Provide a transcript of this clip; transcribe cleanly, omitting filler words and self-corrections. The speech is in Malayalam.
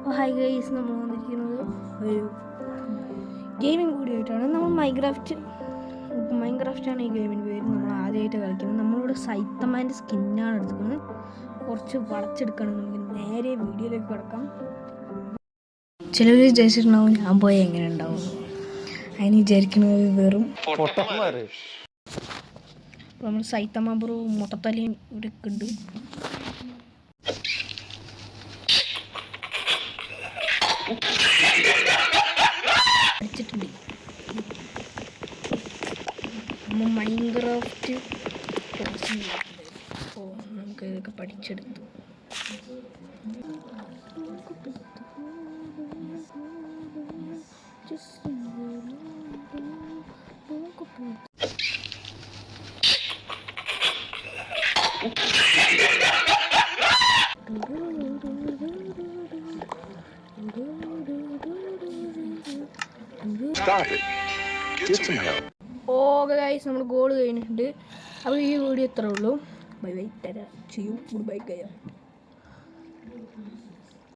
ഹായ് ഗൈസ്, നമ്മൾ വന്നിരിക്കുന്നത് ഒരു ഗെയിമിംഗ് വീഡിയോ ആയിട്ടാണ്. നമ്മൾ മൈൻക്രാഫ്റ്റാണ് ഈ ഗെയിമിൻ്റെ പേര്. നമ്മൾ ആദ്യമായിട്ട് കളിക്കുന്നത്. നമ്മളിവിടെ സൈത്തമാൻ്റെ സ്കിന്നാണ് എടുക്കുന്നത്. കുറച്ച് വളച്ചെടുക്കണം. നമുക്ക് നേരെ വീഡിയോയിലേക്ക് കിടക്കാം. ചിലർ വിചാരിച്ചിട്ടുണ്ടാവും ഞാൻ പോയാൽ എങ്ങനെ ഉണ്ടാവും. അതിന് വിചാരിക്കുന്നത് വെറും നമ്മൾ സൈത്തമ്മ ബ്രോ മുട്ടത്തലയും ഇവിടെ ഉണ്ട്. പഠിച്ചിട്ടുണ്ട് നമ്മൾ മൈൻക്രാഫ്റ്റ് അപ്പോൾ നമുക്ക് ഇതൊക്കെ പഠിച്ചെടുത്തു. ഓക്കെ ഗൈസ്, നമ്മൾ ഗോൾ കഴിഞ്ഞിട്ടുണ്ട്. അപ്പോൾ ഈ വീഡിയോ ഇത്രേ ഉള്ളൂ. ബൈ ബൈ, തരാം ചെയ്യും. Good bye guys.